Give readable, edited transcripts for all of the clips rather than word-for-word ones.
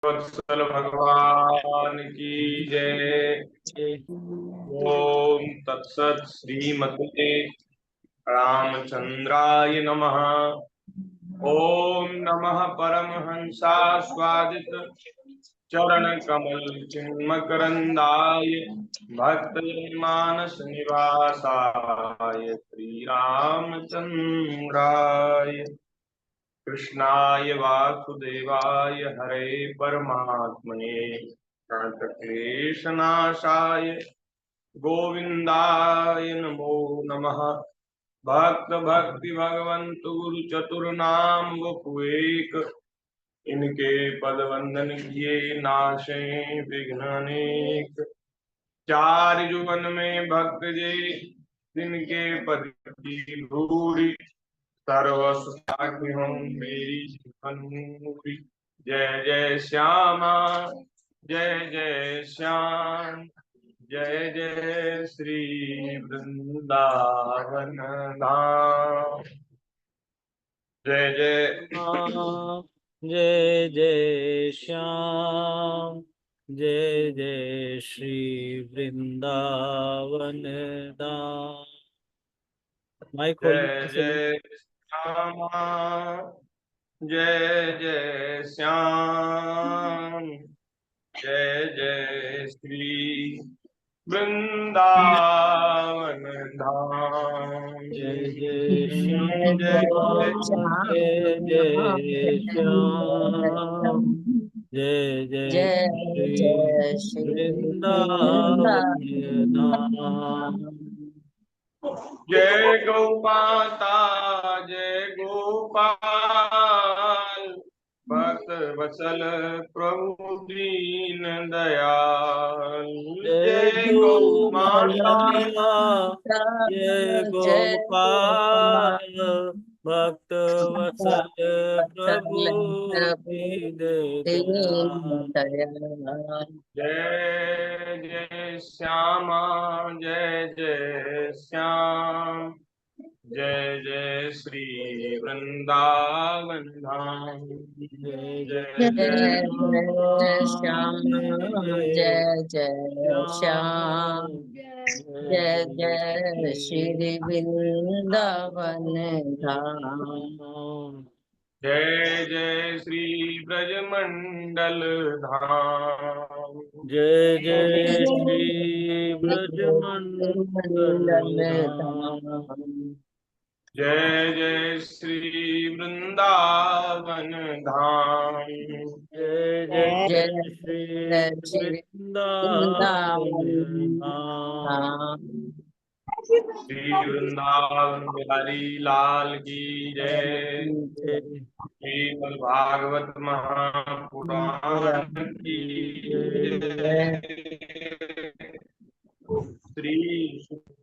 वत्सल भगवान की जय। ओम तत्सत श्रीमते रामचंद्राय नमः। ओम नमः परमहंसास्वादित चरण कमल चिन्मकरंदाय भक्त मानस निवासाय श्री रामचंद्राय कृष्णाय वासुदेवाय हरे परमात्मने प्रणतक्लेशनाशाय गोविंदाय नमो नमः। भक्त भक्ति भगवंतु गुरु चतुर्नाम वपुएक, इनके पद वंदन किए नाशे विघ्न अनेक। चार जुवन में भक्त जे जिनके पद की धूरी, सर्वसाखी हूँ मेरी जीवनूरी। जय जय श्यामा जय जय श्याम, जय जय श्री वृंदावन धाम। जय जय जय जय श्याम, जय जय श्री वृंदावन धाम। माइक जय खोलिए। जय श्यामा जय जय श्याम, जय जय श्री वृंदावन धाम। जय जय जय जय श्याम, जय जय श्याम, जय जय जय श्री जय श्री वृंदावन धाम। जय गौ माता जय गोपाल, भक्त वत्सल प्रभु दीन दयाल। जय जय गौ गो माता माता, जय जय गोपाल, भक्त वत्सल प्रभु दीन दयाल। दयाल। जय जय श्यामा जय जय श्याम, जय जय श्री वृंदावन धाम। जय जय जय जय जय जय श्याम, श्याम, जय जय जय श्याम, जय जय श्री वृंदावन धाम। जय जय श्री ब्रजमंडल धाम। जय जय जय श्री ब्रजमंडल वृंदावन धाम। धाम। जय जय श्री वृंदावन धाम। जय जय जय श्री जय श्री वृंदावन वृंदावन धाम। धाम। श्री वृंदावन बिहारी लाल की जय। श्रीमद् भागवत महापुराण की जय। श्री सुखदेव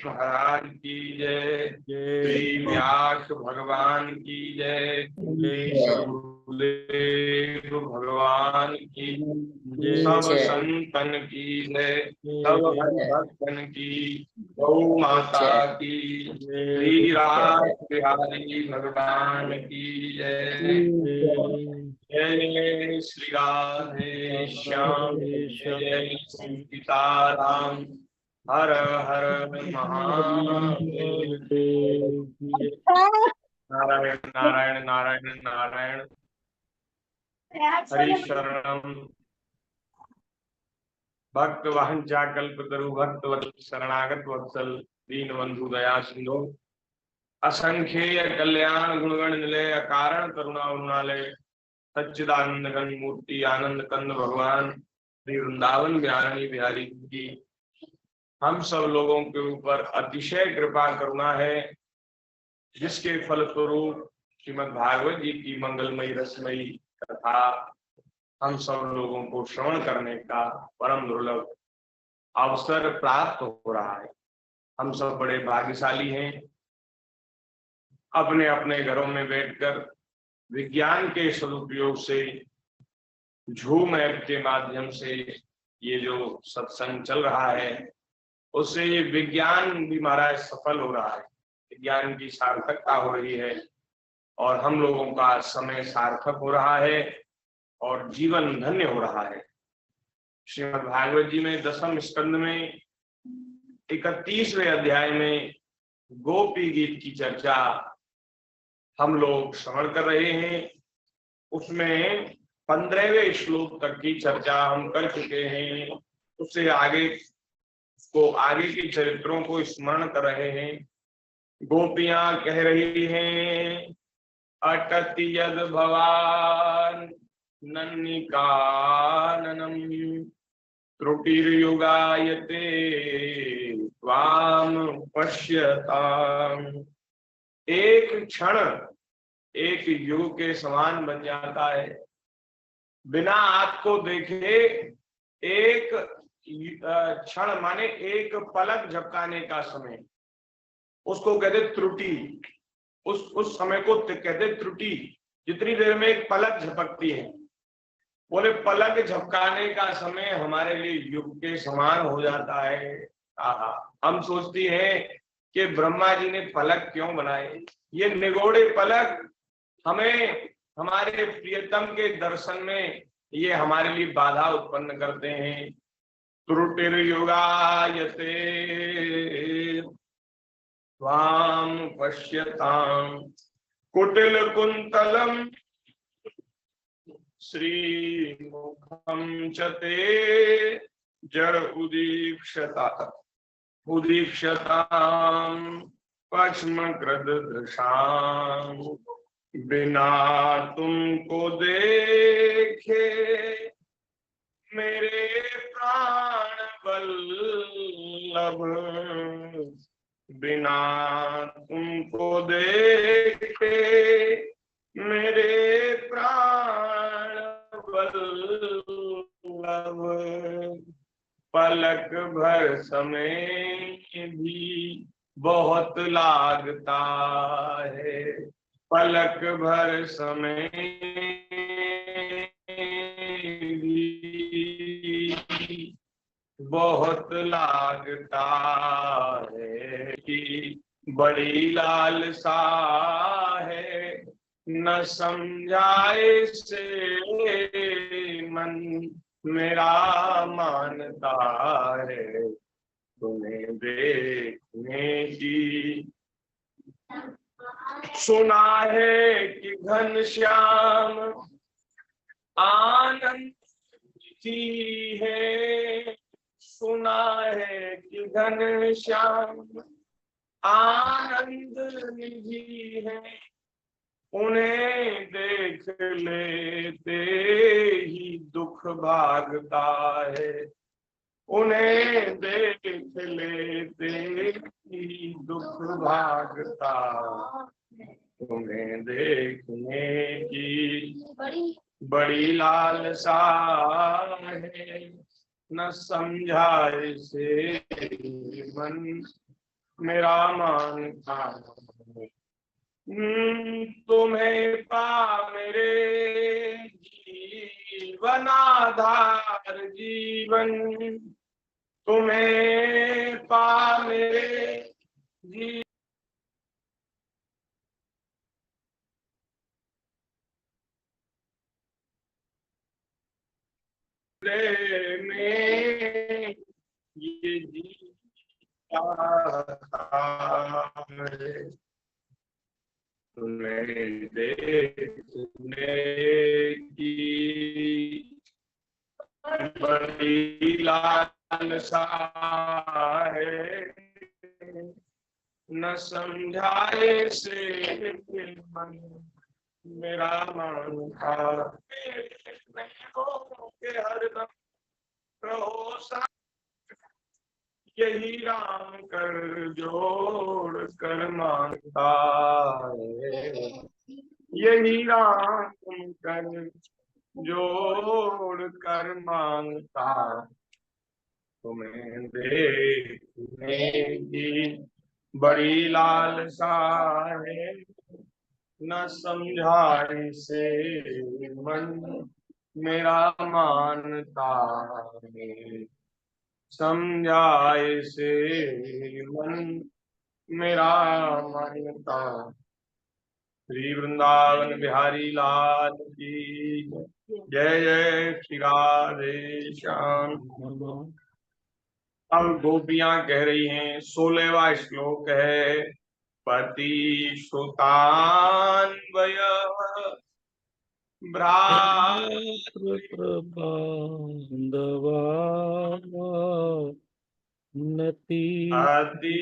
महाराज की जय। श्री व्यास भगवान की जय। श्री सदगुरुदेव भगवान की, सब संतन की जय। सब हरि भक्तन की, गौ माता की, श्री राम बिहारी भगवान की जय। जय श्री राधे श्याम, जय जय श्री सीताराम, हर हर महादेव। नारायण नारायण नारायण नारायण, हरि शरणम। भक्त वांछा कल्पतरु, भक्त वत्सल शरणागत वत्सल, दीन बंधु दया सिंधु, असंख्येय कल्याण गुणगण निलय, अकारण करुणा उन्नालय, सच्चिदानंद घन मूर्ति आनंद कंद भगवान श्री वृंदावन बिहारी बिहारी की हम सब लोगों के ऊपर अतिशय कृपा करुणा है, जिसके फलस्वरूप श्रीमद् भागवत जी की मंगलमयी रसमयी कथा हम सब लोगों को श्रवण करने का परम दुर्लभ अवसर प्राप्त हो रहा है। हम सब बड़े भाग्यशाली हैं। अपने अपने घरों में बैठकर विज्ञान के सदुपयोग से, झूम ऐप के माध्यम से ये जो सत्संग चल रहा है, उससे ये विज्ञान भी महाराज सफल हो रहा है, विज्ञान की सार्थकता हो रही है और हम लोगों का समय सार्थक हो रहा है। और जीवन धन्य हो रहा है। श्रीमद् भागवत जी में 10वें स्कंद में 31वें अध्याय में गोपी गीत की चर्चा हम लोग श्रवण कर रहे हैं। उसमें 15वें श्लोक तक की चर्चा हम कर चुके हैं। उससे आगे के चरित्रों को स्मरण कर रहे हैं। गोपियां कह रही हैं, अटति यद भवान नन्निकाननम त्रुटिर्युगायते त्वाम पश्यताम। एक क्षण एक युग के समान बन जाता है। बिना आपको देखे एक क्षण माने एक पलक झपकाने का समय, उसको कहते त्रुटि। उस समय को कहते त्रुटि। जितनी देर में एक पलक झपकती है, बोले पलक झपकाने का समय हमारे लिए युग के समान हो जाता है। हम सोचती हैं कि ब्रह्मा जी ने पलक क्यों बनाए। ये निगोड़े पलक हमें हमारे प्रियतम के दर्शन में ये हमारे लिए बाधा उत्पन्न करते हैं। त्रुटिर्युगायते त्वाम पश्यताम कुटिल कुंतलम श्रीमुखम च ते जड़ उदीक्षताम पश्मकृत दृशाम। बिना तुमको देखे मेरे प्राण वल्लभ, बिना तुमको देखे मेरे प्राण वल्लभ। पलक भर समय भी बहुत लागता है, पलक भर समय भी बहुत लागता है। कि बड़ी लालसा है न समझाए से मन मेरा मानता है। तुम्हें देखने की सुना है कि घनश्याम आनंद की है। सुना है कि घनश्याम आनंद निधि है। उन्हें देख लेते ही दुख भागता है। उन्हें देख लेते ही दुख भागता। तुम्हें देखने की बड़ी लालसा है न समझाए से मन मेरा मानता है। तुम्हें पा मेरे जीवन आधार जीवन। तुम्हें पा मेरे जीवन में ये जीता है। तुम्हें देखने की बड़ी लालसा है न समझाए से मन मेरा मानता। हरदम रहो सा यही राम कर जोड़ कर मांगता है। यही राम कर जोड़ कर मांगता। तुम्हें देखने की बड़ी लालसा है न समझाए से मन मेरा मानता है। समझाए से मन मेरा मानता। श्री वृंदावन बिहारी लाल की। जय जय श्री राधे श्याम। अब गोपियां कह रही हैं, 16वां श्लोक है। पति श्रुतान्वय प्रबांधवा नति अति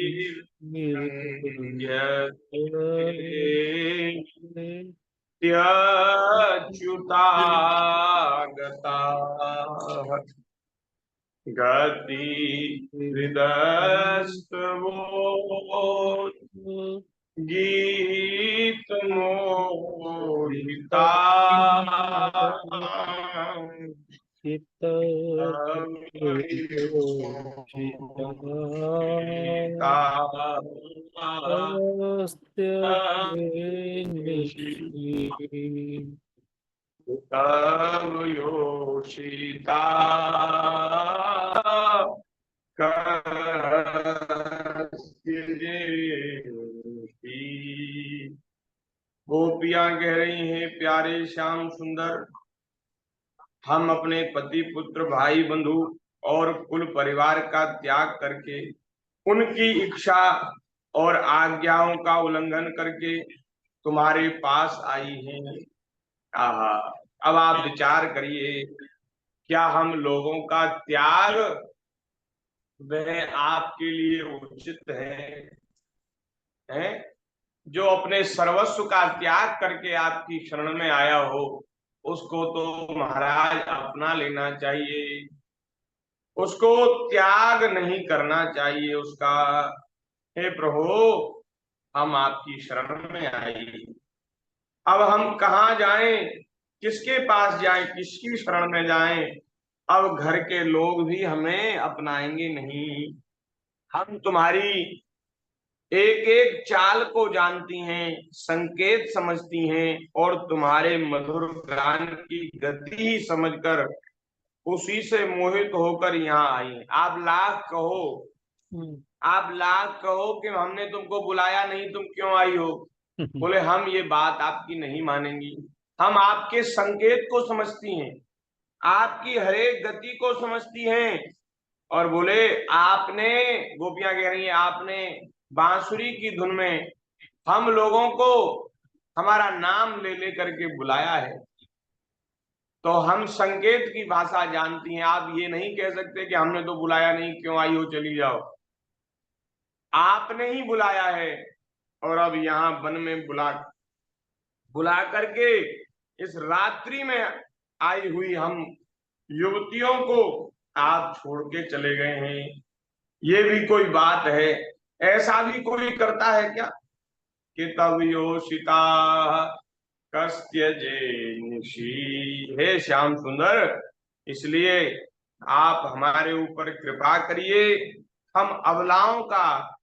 त्यच्युतागता गति हृदयस्तवो गीत मोहिता तव योषिता गोपियां कह रही हैं, प्यारे श्याम सुंदर, हम अपने पति पुत्र भाई बंधु और कुल परिवार का त्याग करके, उनकी इच्छा और आज्ञाओं का उल्लंघन करके तुम्हारे पास आई हैं। आहा, अब आप विचार करिए, क्या हम लोगों का त्याग वह आपके लिए उचित है? जो अपने सर्वस्व का त्याग करके आपकी शरण में आया हो, उसको तो महाराज अपना लेना चाहिए, उसको त्याग नहीं करना चाहिए उसका। हे प्रभु, हम आपकी शरण में आए, अब हम कहाँ जाएं, किसके पास जाएं, किसकी शरण में जाएं? अब घर के लोग भी हमें अपनाएंगे नहीं। हम तुम्हारी एक एक चाल को जानती हैं, संकेत समझती हैं, और तुम्हारे मधुर गान की गति ही समझकर उसी से मोहित होकर यहाँ आई। आप लाख कहो कि हमने तुमको बुलाया नहीं, तुम क्यों आई हो? बोले हम ये बात आपकी नहीं मानेंगी, हम आपके संकेत को समझती हैं, आपकी हरेक गति को समझती हैं। और बोले आपने, गोपियां कह रही हैं, आपने बांसुरी की धुन में हम लोगों को हमारा नाम ले ले करके बुलाया है, तो हम संकेत की भाषा जानती हैं। आप ये नहीं कह सकते कि हमने तो बुलाया नहीं, क्यों आई हो, चली जाओ। आपने ही बुलाया है, और अब यहाँ वन में बुला करके इस रात्रि में आई हुई हम युवतियों को आप छोड़ के चले गए हैं। ये भी कोई बात है? ऐसा भी कोई करता है क्या? कि तब योषिता कस्त्यजे निशी। हे श्याम सुंदर, इसलिए आप हमारे ऊपर कृपा करिए, हम अबलाओं का,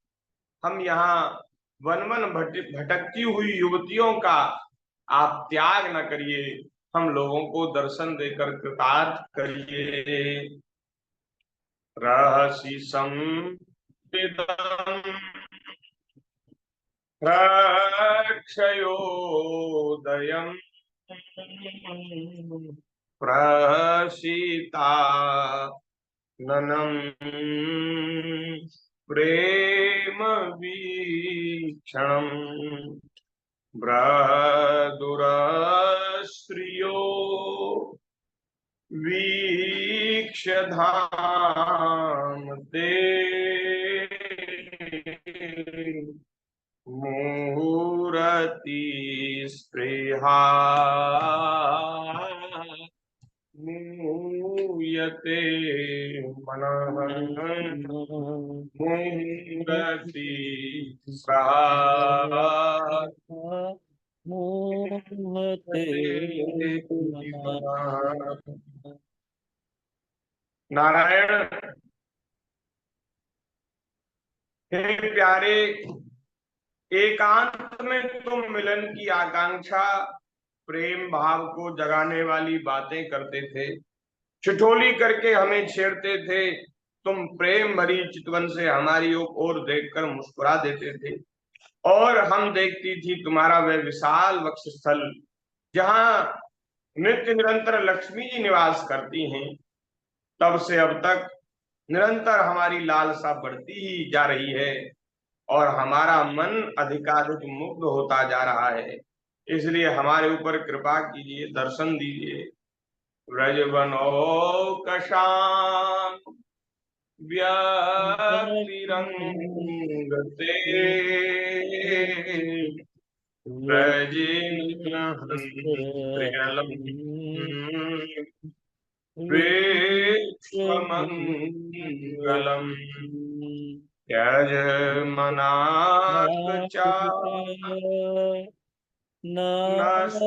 हम यहाँ वन वन भटकती हुई युवतियों का आप त्याग न करिए, हम लोगों को दर्शन देकर कृतार्थ करिए। रहसि संविदं प्रक्षयोदयम् प्रसीता ननम् प्रेम वीक्षणम् बृहदुरश्रियो वीक्ष्य धाम ते मुहूर्ति स्पृहा मूयते मनः मुहूर्ति स्पृहा नारायण। हे प्यारे, एकांत में तुम मिलन की आकांक्षा, प्रेम भाव को जगाने वाली बातें करते थे, ठिठोली करके हमें छेड़ते थे। तुम प्रेम भरी चितवन से हमारी ओर देखकर मुस्कुरा देते थे, और हम देखती थी तुम्हारा वह विशाल वक्षस्थल, जहां नित्य निरंतर लक्ष्मी जी निवास करती हैं, तब से अब तक निरंतर हमारी लालसा बढ़ती ही जा रही है और हमारा मन अधिकाधिक मुग्ध होता जा रहा है। इसलिए हमारे ऊपर कृपा कीजिए, दर्शन दीजिए। व्रजवनौकशां व्यतिरंगते व्रजेन्द्रहंत्र्यलम् विश्वमङ्गलम् यजमनाक नस्तात्मनां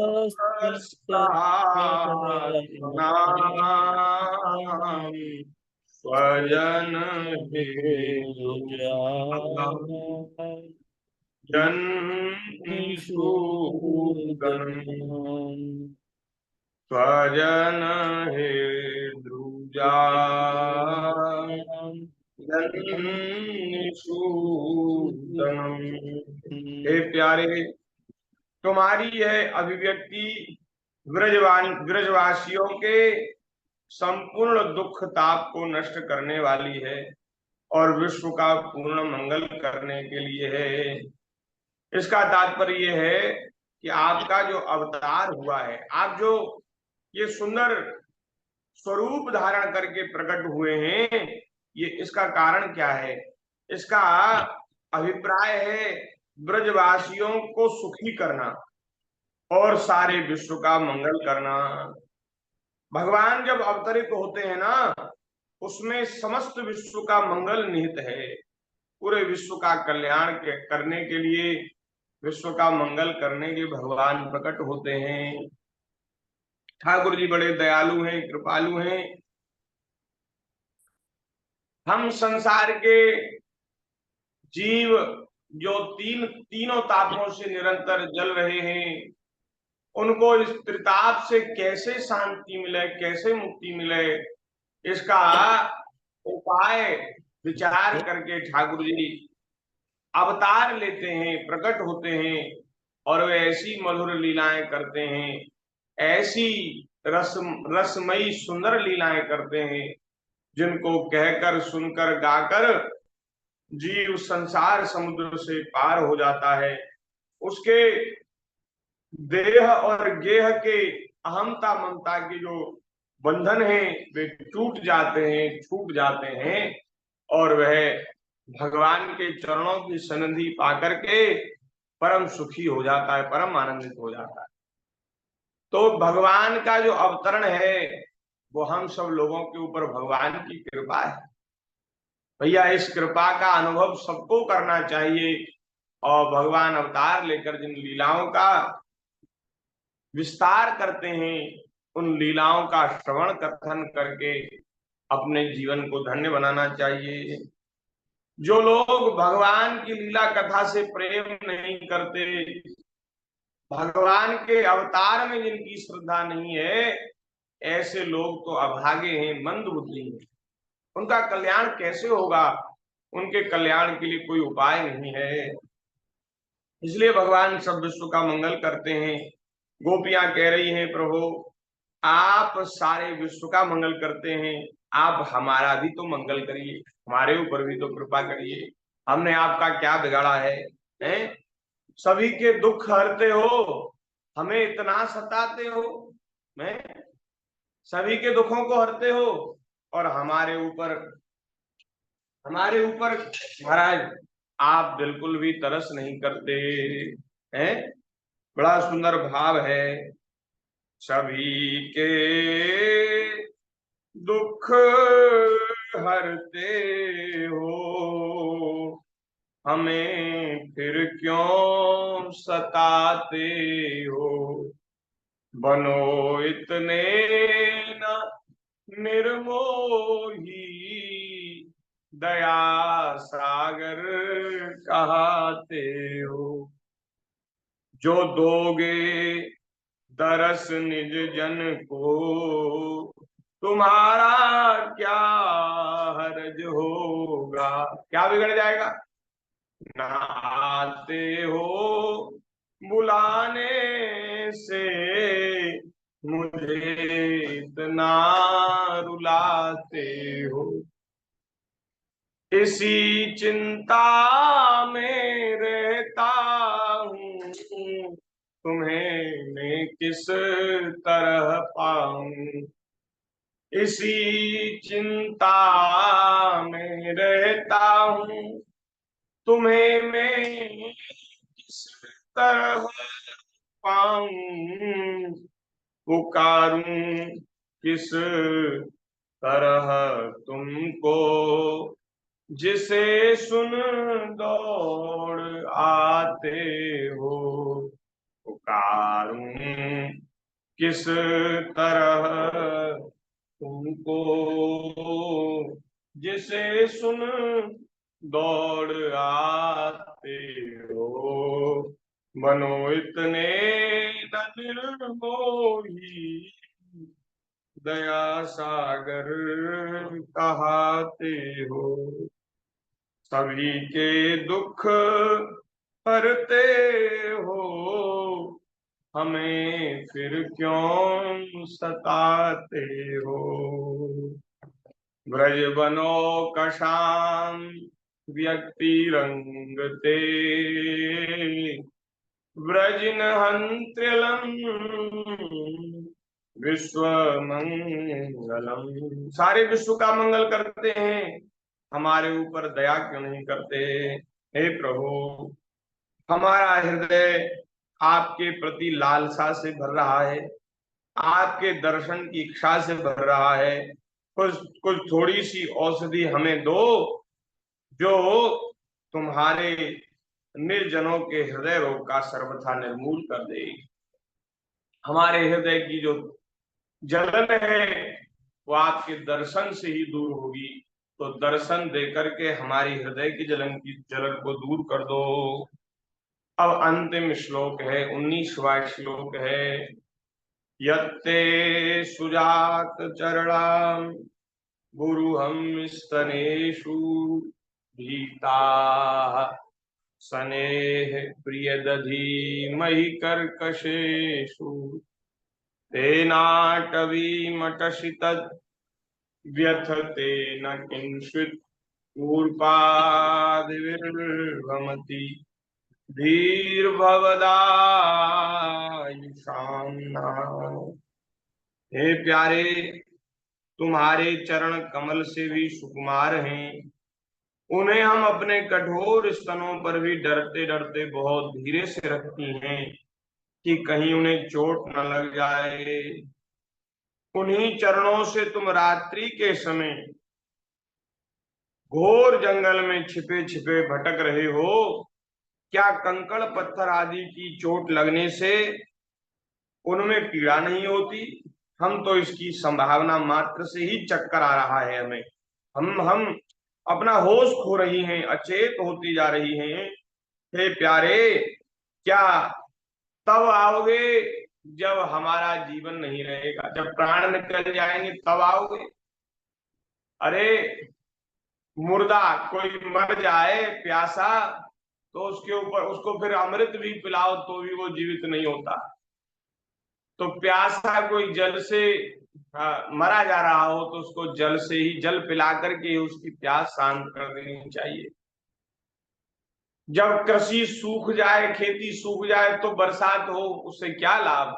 स्वजन हेतु जन्मशूदनं स्वजन हेद्रुजा जन्मशूदनं। हे प्यारे, तुम्हारी यह अभिव्यक्ति ब्रजवासियों के संपूर्ण दुख ताप को नष्ट करने वाली है और विश्व का पूर्ण मंगल करने के लिए है। इसका तात्पर्य यह है कि आपका जो अवतार हुआ है, आप जो ये सुंदर स्वरूप धारण करके प्रकट हुए हैं, ये इसका कारण क्या है? इसका अभिप्राय है ब्रजवासियों को सुखी करना और सारे विश्व का मंगल करना। भगवान जब अवतरित होते हैं ना, उसमें समस्त विश्व का मंगल निहित है। पूरे विश्व का कल्याण करने के लिए, विश्व का मंगल करने के भगवान प्रकट होते हैं। ठाकुर जी बड़े दयालु हैं, कृपालु हैं। हम संसार के जीव जो तीनों तापों से निरंतर जल रहे हैं, उनको इस त्रिताप से कैसे शांति मिले, कैसे मुक्ति मिले, इसका उपाय विचार करके ठाकुर जी अवतार लेते हैं, प्रकट होते हैं और वे ऐसी मधुर लीलाएं करते हैं, ऐसी रसमयी सुंदर लीलाएं करते हैं, जिनको कहकर सुनकर गाकर जीव संसार समुद्र से पार हो जाता है। उसके देह और गेह के अहमता ममता के जो बंधन है वे टूट जाते हैं, छूट जाते हैं और वह भगवान के चरणों की सन्निधि पाकर के परम सुखी हो जाता है, परम आनंदित हो जाता है। तो भगवान का जो अवतरण है वो हम सब लोगों के ऊपर भगवान की कृपा है। भैया, इस कृपा का अनुभव सबको करना चाहिए और भगवान अवतार लेकर जिन लीलाओं का विस्तार करते हैं, उन लीलाओं का श्रवण कथन करके अपने जीवन को धन्य बनाना चाहिए। जो लोग भगवान की लीला कथा से प्रेम नहीं करते, भगवान के अवतार में जिनकी श्रद्धा नहीं है, ऐसे लोग तो अभागे हैं, मंद बुद्धि हैं। उनका कल्याण कैसे होगा? उनके कल्याण के लिए कोई उपाय नहीं है। इसलिए भगवान सब विश्व का मंगल करते हैं। गोपियां कह रही हैं, प्रभु आप सारे विश्व का मंगल करते हैं, आप हमारा भी तो मंगल करिए, हमारे ऊपर भी तो कृपा करिए। हमने आपका क्या बिगाड़ा है, हैं? सभी के दुख हरते हो, हमें इतना सताते हो, हैं? सभी के दुखों को हरते हो और हमारे ऊपर महाराज आप बिल्कुल भी तरस नहीं करते हैं। बड़ा सुंदर भाव है। सभी के दुख हरते हो, हमें फिर क्यों सताते हो। बनो इतने न निर्मोही, दया सागर कहते हो। जो दोगे दरस निज जन को, तुम्हारा क्या हर्ज होगा। क्या बिगड़ जाएगा? ना आते हो बुलाने से, मुझे इतना रुलाते हो। इसी चिंता में रहता हूँ, तुम्हें मैं किस तरह पाऊं। इसी चिंता में रहता हूँ, तुम्हें मैं किस तरह पाऊं। पुकारूं किस तरह तुमको, जिसे सुन दौड़ आते हो। पुकारूं किस तरह तुमको, जिसे सुन दौड़ आते हो। बनो इतने न निर्मोही, दया सागर कहाते हो। सभी के दुख हरते हो, हमें फिर क्यों सताते हो। ब्रज बनो कशाम व्यक्ति रंगते, ब्रजिन हंत्रिलम विश्व मंगलम। सारे विश्व का मंगल करते हैं, हमारे ऊपर दया क्यों नहीं करते। हे प्रभु, हमारा हृदय आपके प्रति लालसा से भर रहा है, आपके दर्शन की इच्छा से भर रहा है। कुछ कुछ थोड़ी सी औषधि हमें दो, जो तुम्हारे निर्जनों के हृदय रोग का सर्वथा निर्मूल कर दे। हमारे हृदय की जो जलन है वो आपके दर्शन से ही दूर होगी। तो दर्शन दे करके हमारी हृदय की जलन को दूर कर दो। अब अंतिम श्लोक है, 19वां श्लोक है। यत्ते सुजात चरणाम गुरुहम स्तनेषु भीता, स्नेह प्रियदधि महि कर्कशेषु। तेनाटवीमटसि तद् व्यथते न किंचित्, ऊर्पादिर्भवति धीर्भवदायुषाम् नः। हे प्यारे, तुम्हारे चरण कमल से भी सुकुमार हैं। उन्हें हम अपने कठोर स्तनों पर भी डरते डरते बहुत धीरे से रखती हैं कि कहीं उन्हें चोट न लग जाए। उन्हीं चरणों से तुम रात्रि के समय घोर जंगल में छिपे छिपे भटक रहे हो। क्या कंकड़ पत्थर आदि की चोट लगने से उनमें पीड़ा नहीं होती। हम तो इसकी संभावना मात्र से ही चक्कर आ रहा है हमें। हम अपना होश खो रही हैं, अचेत होती जा रही हैं। हे प्यारे, क्या तब आओगे जब हमारा जीवन नहीं रहेगा, जब प्राण निकल जाएंगे तब आओगे। अरे मुर्दा कोई मर जाए प्यासा, तो उसके ऊपर उसको फिर अमृत भी पिलाओ तो भी वो जीवित नहीं होता। तो प्यासा कोई जल से मरा जा रहा हो तो उसको जल से ही, जल पिला करके उसकी प्यास शांत कर देनी चाहिए। जब कृषि सूख जाए, खेती सूख जाए तो बरसात हो, उससे क्या लाभ।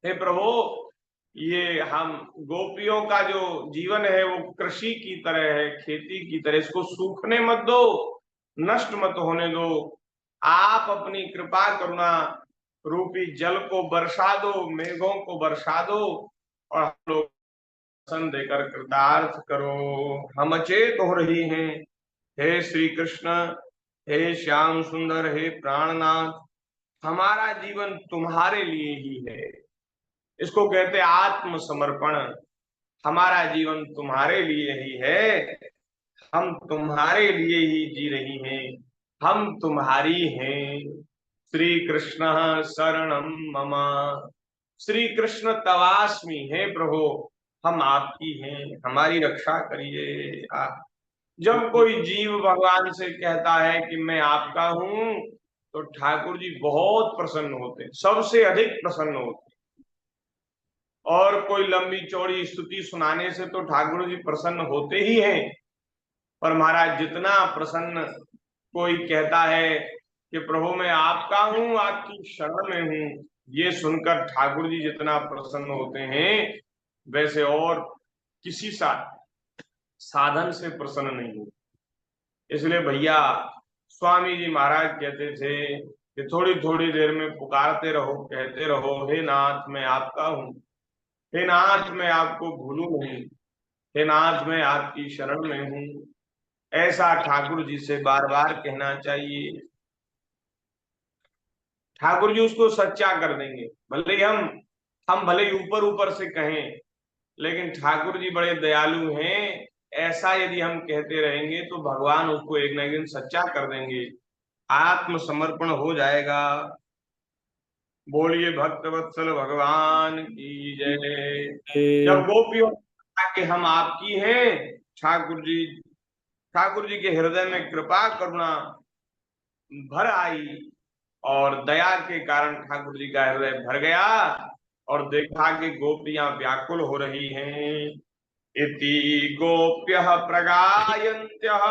हे प्रभु, ये हम गोपियों का जो जीवन है वो कृषि की तरह है, खेती की तरह। इसको सूखने मत दो, नष्ट मत होने दो। आप अपनी कृपा करुणा रूपी जल को बरसा दो, मेघों को बरसा दो, और हम लोग दर्शन देकर कृतार्थ करो। हम अचेत हो रही हैं। हे श्री कृष्ण, हे श्याम सुंदर, हे प्राणनाथ, हमारा जीवन तुम्हारे लिए ही है। इसको कहते आत्मसमर्पण। हमारा जीवन तुम्हारे लिए ही है, हम तुम्हारे लिए ही जी रही हैं, हम तुम्हारी हैं। श्री कृष्ण शरणम मम, श्री कृष्ण तवास्मि। हे प्रभु, हम आपकी हैं, हमारी रक्षा करिए। जब कोई जीव भगवान से कहता है कि मैं आपका हूं, तो ठाकुर जी बहुत प्रसन्न होते हैं, सबसे अधिक प्रसन्न होते हैं। और कोई लंबी चौड़ी स्तुति सुनाने से तो ठाकुर जी प्रसन्न होते ही हैं, पर महाराज जितना प्रसन्न कोई कहता है कि प्रभु मैं आपका हूँ, आपकी शरण में हूँ, ये सुनकर ठाकुर जी जितना प्रसन्न होते हैं, वैसे और किसी साधन से प्रसन्न नहीं हो। इसलिए भैया स्वामी जी महाराज कहते थे कि थोड़ी थोड़ी देर में पुकारते रहो, कहते रहो, हे नाथ मैं आपका हूँ, हे नाथ मैं आपको भूलूं नहीं, हे नाथ मैं आपकी शरण में हूँ। ऐसा ठाकुर जी से बार बार कहना चाहिए। ठाकुर जी उसको सच्चा कर देंगे। भले ही हम भले ही ऊपर ऊपर से कहें, लेकिन ठाकुर जी बड़े दयालु हैं। ऐसा यदि हम कहते रहेंगे तो भगवान उसको एक न एक दिन सच्चा कर देंगे, आत्मसमर्पण हो जाएगा। बोलिए भक्त वत्सल भगवान की जय। जब गोपियों कि हम आपकी हैं, ठाकुर जी के हृदय में कृपा करुणा भर आई और दया के कारण ठाकुर जी का हृदय भर गया और देखा कि गोपियां व्याकुल हो रही हैं। इति गोप्यः प्रगायन्त्यः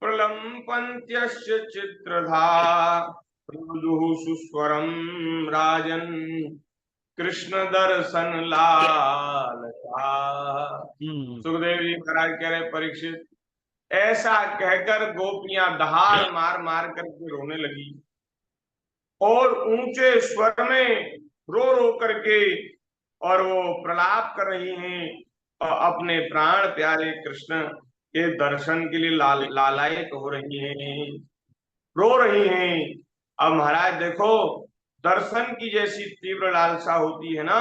प्रलम्पन्त्यश्च चित्रधा रुदुः सुस्वरं राजन् कृष्ण दर्शन लालसा। सुखदेव जी महाराज कह रहे परीक्षित, ऐसा कहकर गोपियां दहाड़ मार मार करके रोने लगी और ऊंचे स्वर में रो रो करके और वो प्रलाप कर रही हैं और अपने प्राण प्यारे कृष्ण के दर्शन के लिए लालायित हो रही हैं, रो रही हैं। अब महाराज देखो, दर्शन की जैसी तीव्र लालसा होती है ना,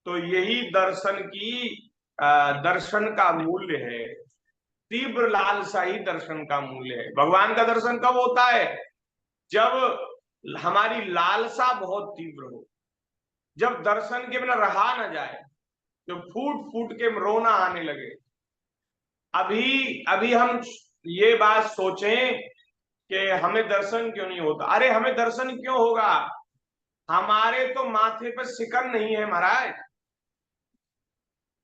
तो यही दर्शन का मूल्य है। तीव्र लालसा ही दर्शन का मूल्य है। भगवान का दर्शन कब होता है? जब हमारी लालसा बहुत तीव्र हो, जब दर्शन के बिना रहा न जाए, जब फूट फूट के रोना आने लगे। अभी हम ये बात सोचें कि हमें दर्शन क्यों नहीं होता। अरे हमें दर्शन क्यों होगा? हमारे तो माथे पर सिकन नहीं है महाराज,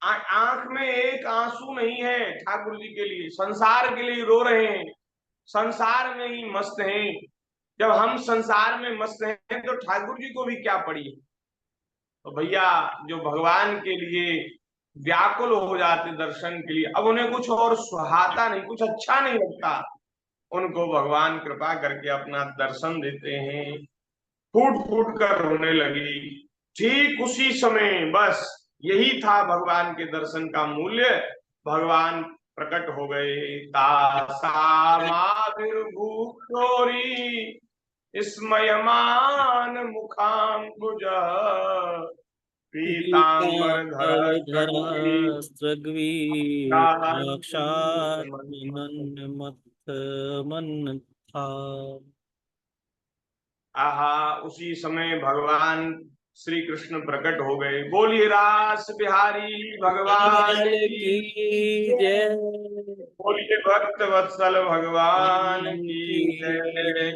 आंख में एक आंसू नहीं है ठाकुर जी के लिए, संसार के लिए रो रहे हैं, संसार में ही मस्त हैं। जब हम संसार में मस्त हैं तो ठाकुर जी को भी क्या पड़ी। तो भैया जो भगवान के लिए व्याकुल हो जाते दर्शन के लिए, अब उन्हें कुछ और सुहाता नहीं, कुछ अच्छा नहीं लगता, उनको भगवान कृपा करके अपना दर्शन देते हैं। फूट फूट कर रोने लगी। ठीक उसी समय बस यही था भगवान के दर्शन का मूल्य। भगवान प्रकट हो गए। तासामाविर्भूतोरी स्मयमान मुखाम्बुज पीतांबर आहा, उसी समय भगवान श्री कृष्ण प्रकट हो गए। बोलिए रास बिहारी भगवान की जय। बोलिए भक्त वत्सल भगवान की जय।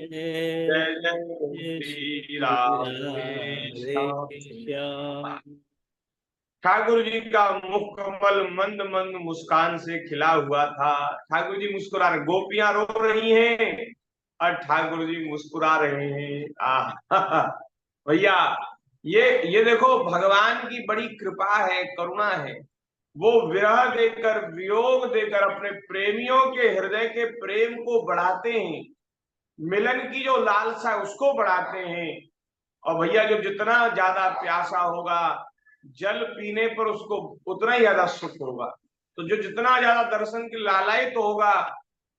जय जय श्री राधे। ठाकुर जी का मुख कमल मंद मंद मुस्कान से खिला हुआ था। ठाकुर जी मुस्कुरा रहे, गोपियां रो रही हैं और ठाकुर जी मुस्कुरा रहे हैं। भैया ये देखो, भगवान की बड़ी कृपा है, करुणा है। वो विरह देकर, वियोग देकर अपने प्रेमियों के हृदय के प्रेम को बढ़ाते हैं, मिलन की जो लालसा है उसको बढ़ाते हैं। और भैया जो जितना ज्यादा प्यासा होगा, जल पीने पर उसको उतना ही ज्यादा सुख होगा। तो जो जितना ज्यादा दर्शन की लालायित तो होगा,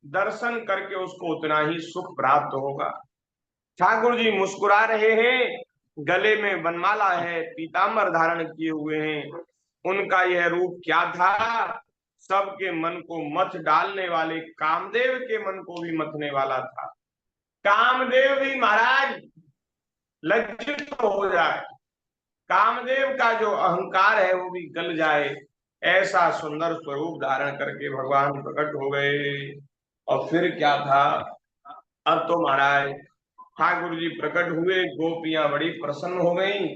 दर्शन करके उसको उतना ही सुख प्राप्त होगा। ठाकुर जी मुस्कुरा रहे हैं, गले में वनमाला है, पीतांबर धारण किए हुए हैं। उनका यह रूप क्या था? सबके मन को मथ डालने वाले, कामदेव के मन को भी मथने वाला था। कामदेव भी महाराज लज्जित हो जाए, कामदेव का जो अहंकार है वो भी गल जाए, ऐसा सुंदर स्वरूप धारण करके भगवान प्रकट हो गए। और फिर क्या था? अब तो महाराज ठाकुर जी प्रकट हुए, गोपियां बड़ी प्रसन्न हो गईं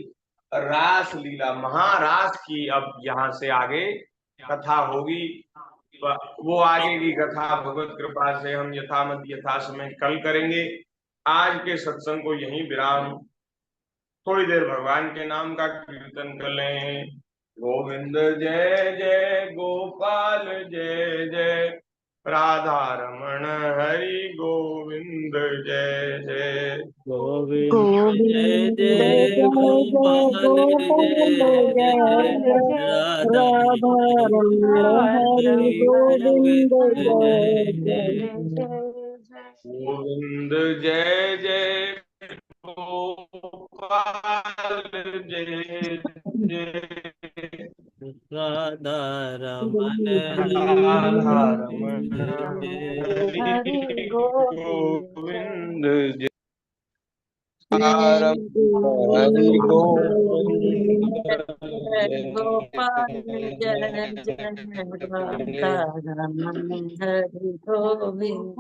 रास लीला महारास की अब यहाँ से आगे कथा होगी। वो आगे की कथा भगवत कृपा से हम यथामत यथा समय कल करेंगे। आज के सत्संग को यहीं विराम। थोड़ी देर भगवान के नाम का कीर्तन कर लें। गोविंद जय जय गोपाल जय जय राधा रमण हरि गोविंद जय जय गोविंद जय जय गोपाल जय जय राधा हरि गोविंद जय जय गोविंद जय जय गोपाल जय जय राधा रमन राधा रमण हरि हरि गोविंद जय हरि गोविंद गोपाल जय जय राधा रमण हरि गोविंद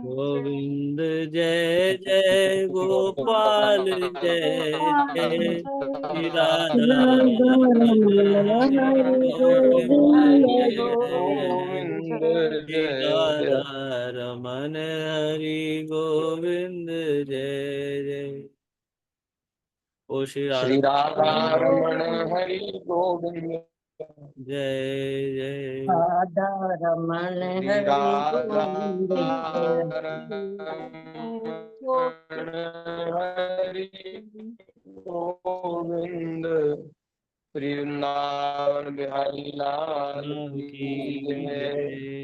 गोविंद जय जय गोपाल जय जय राधा रमन हरि गोविंद जय राधा रमन हरि गोविंद जय जय। ओ श्री श्री राधा राधा रमण हरि गोविंद जय जय। राधा रमण श्री हरि राधा गोविंद रमण हरि गोविंद श्री वृंदावन बिहारी लाल की की जय। जय।